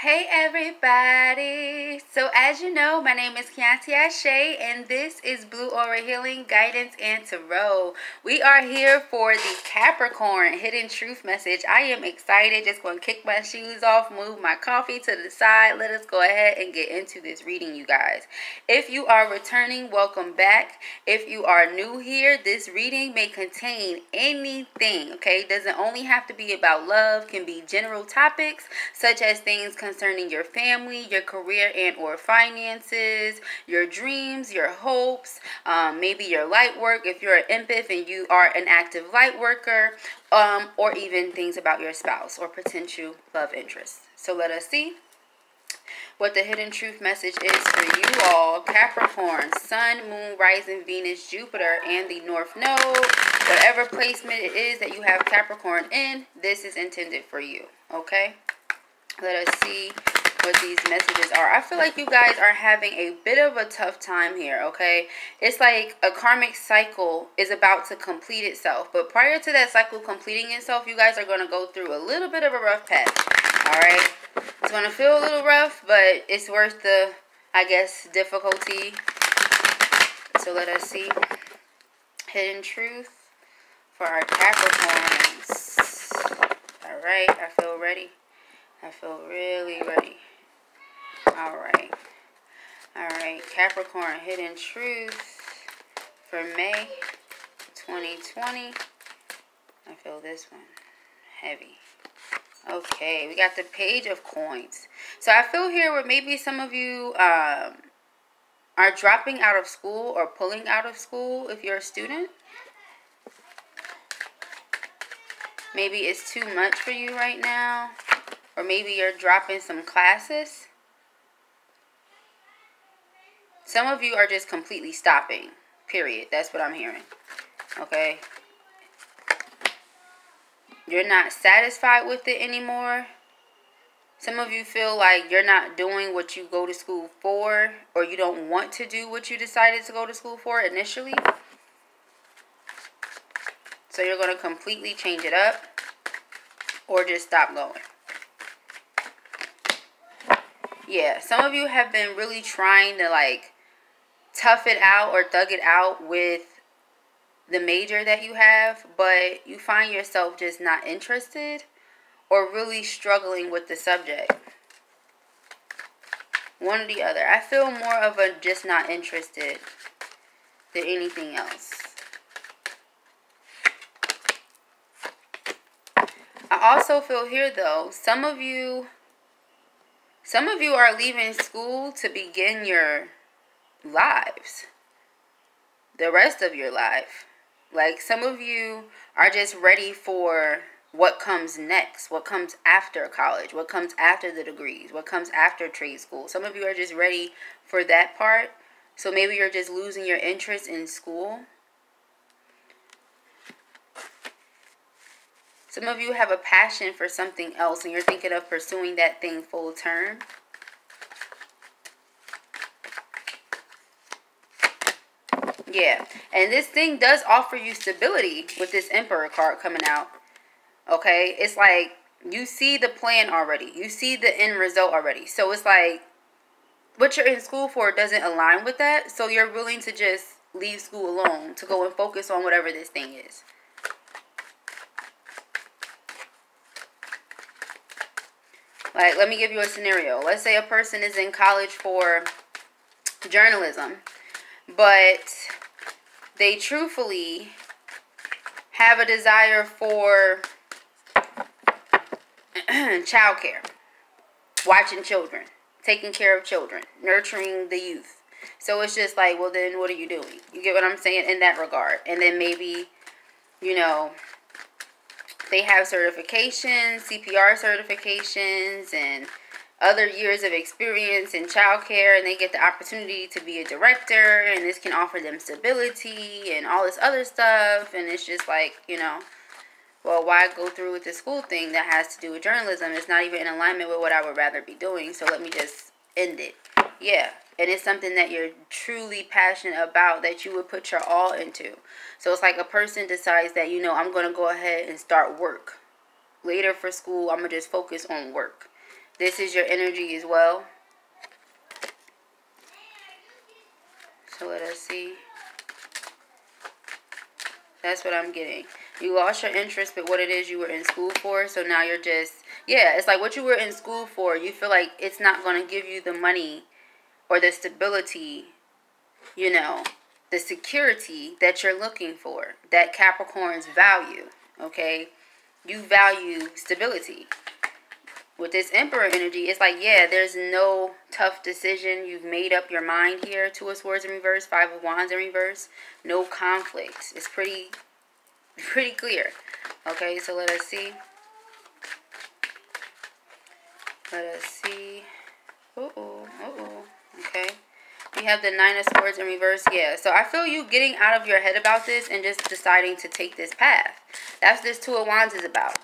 Hey everybody! So as you know, my name is Kianti Ashe and this is Blue Aura Healing, Guidance, and Tarot. We are here for the Capricorn Hidden Truth message. I am excited. Just going to kick my shoes off, move my coffee to the side. Let us go ahead and get into this reading, you guys. If you are returning, welcome back. If you are new here, this reading may contain anything, okay? It doesn't only have to be about love. Can be general topics such as things concerning your family, your career and or finances, your dreams, your hopes, maybe your light work if you're an empath and you are an active light worker, or even things about your spouse or potential love interests. So let us see what the hidden truth message is for you all. Capricorn, Sun, Moon, Rising, Venus, Jupiter, and the North Node. Whatever placement it is that you have Capricorn in, this is intended for you, okay? Let us see what these messages are. I feel like you guys are having a bit of a tough time here, okay? It's like a karmic cycle is about to complete itself. But prior to that cycle completing itself, you guys are going to go through a little bit of a rough patch, all right? It's going to feel a little rough, but it's worth the, I guess, difficulty. So let us see. Hidden truth for our Capricorns. All right, I feel ready. I feel really ready. All right. Capricorn, hidden truth for May 2020. I feel this one heavy. Okay, we got the Page of Coins. So I feel here where maybe some of you are dropping out of school or pulling out of school if you're a student. Maybe it's too much for you right now. Or maybe you're dropping some classes. Some of you are just completely stopping. Period. That's what I'm hearing. Okay. You're not satisfied with it anymore. Some of you feel like you're not doing what you go to school for. Or you don't want to do what you decided to go to school for initially. So you're going to completely change it up. Or just stop going. Yeah, some of you have been really trying to like tough it out or thug it out with the major that you have, but you find yourself just not interested or really struggling with the subject. One or the other. I feel more of a just not interested than anything else. I also feel here though, some of you are leaving school to begin your lives. The rest of your life. Like some of you are just ready for what comes next. What comes after college. What comes after the degrees. What comes after trade school. Some of you are just ready for that part. So maybe you're just losing your interest in school. Some of you have a passion for something else and you're thinking of pursuing that thing full term. Yeah, and this thing does offer you stability with this Emperor card coming out. Okay, it's like you see the plan already. You see the end result already. So it's like what you're in school for doesn't align with that. So you're willing to just leave school alone to go and focus on whatever this thing is. Like, let me give you a scenario. Let's say a person is in college for journalism, but they truthfully have a desire for childcare, watching children, taking care of children, nurturing the youth. So it's just like, well, then what are you doing? You get what I'm saying in that regard? And then maybe, you know, they have certifications, CPR certifications, and other years of experience in childcare, and they get the opportunity to be a director, and this can offer them stability and all this other stuff. And it's just like, you know, well, why go through with the school thing that has to do with journalism? It's not even in alignment with what I would rather be doing, so let me just end it. Yeah, and it's something that you're truly passionate about, that you would put your all into. So it's like a person decides that, you know, I'm going to go ahead and start work. Later for school, I'm going to just focus on work. This is your energy as well. So let us see. That's what I'm getting. You lost your interest with what it is you were in school for. So now you're just, yeah, it's like what you were in school for. You feel like it's not going to give you the money or the stability, you know, the security that you're looking for. That Capricorns value, okay? You value stability. With this Emperor energy, it's like, yeah, there's no tough decision. You've made up your mind here. Two of Swords in reverse, Five of Wands in reverse. No conflicts. It's pretty clear. Okay, so let us see. Let us see. Okay. We have the Nine of Swords in reverse. Yeah, so I feel you getting out of your head about this and just deciding to take this path. That's what this Two of Wands is about.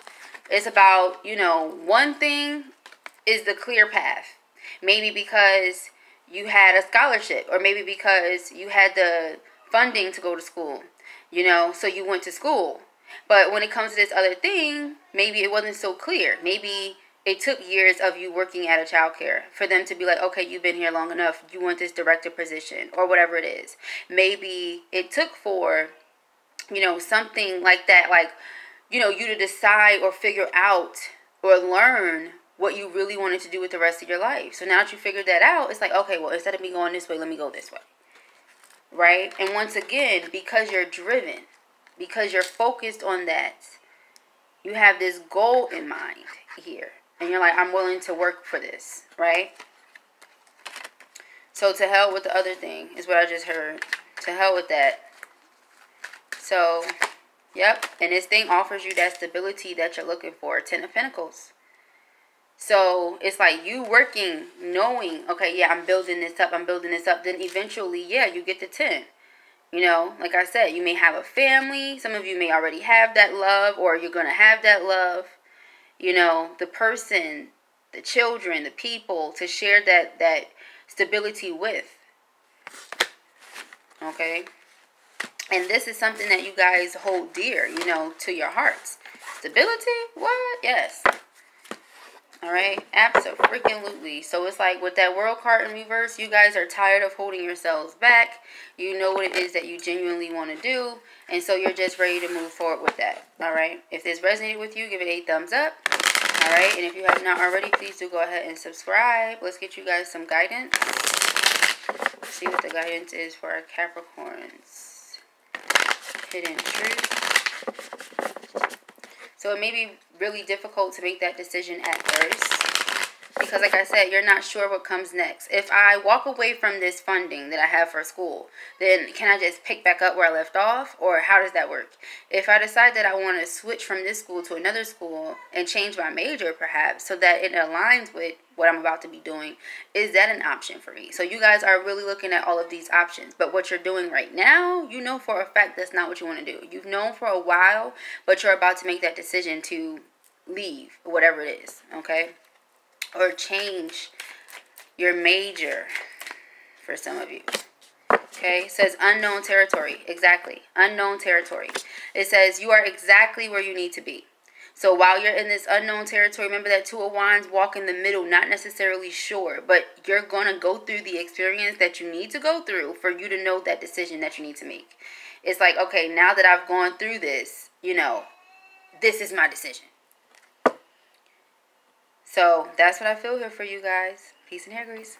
It's about, you know, one thing is the clear path. Maybe because you had a scholarship, or maybe because you had the funding to go to school, you know, so you went to school. But when it comes to this other thing, maybe it wasn't so clear. Maybe it took years of you working at a childcare for them to be like, okay, you've been here long enough. You want this director position or whatever it is. Maybe it took for, you know, something like that, like, you know, you to decide or figure out or learn what you really wanted to do with the rest of your life. So now that you figured that out, it's like, okay, well, instead of me going this way, let me go this way. Right? And once again, because you're driven, because you're focused on that, you have this goal in mind here. And you're like, I'm willing to work for this. Right? So to hell with the other thing is what I just heard. To hell with that. So, yep. And this thing offers you that stability that you're looking for. Ten of Pentacles. So it's like you working, knowing, okay, yeah, I'm building this up. Then eventually, yeah, you get the 10. You know, like I said, you may have a family. Some of you may already have that love, or you're going to have that love. You know, the person, the children, the people to share that stability with. Okay. And this is something that you guys hold dear, you know, to your hearts. Stability? What? Yes. All right, absolutely. So it's like with that World card in reverse, you guys are tired of holding yourselves back. You know what it is that you genuinely want to do, and so you're just ready to move forward with that. All right, if this resonated with you, give it a thumbs up. All right, and if you have not already, please do go ahead and subscribe. Let's get you guys some guidance. Let's see what the guidance is for our Capricorns. Hidden truth. So it may be really difficult to make that decision at first. Because like I said, you're not sure what comes next. If I walk away from this funding that I have for school, then can I just pick back up where I left off? Or how does that work? If I decide that I want to switch from this school to another school and change my major perhaps so that it aligns with what I'm about to be doing, is that an option for me? So you guys are really looking at all of these options. But what you're doing right now, you know for a fact that's not what you want to do. You've known for a while, but you're about to make that decision to leave, whatever it is, okay? Or change your major for some of you. Okay, it says unknown territory. Exactly, unknown territory. It says you are exactly where you need to be. So while you're in this unknown territory, remember that Two of Wands, walk in the middle, not necessarily sure, but you're going to go through the experience that you need to go through for you to know that decision that you need to make. It's like, okay, now that I've gone through this, you know, this is my decision. So that's what I feel here for you guys. Peace and hair grease.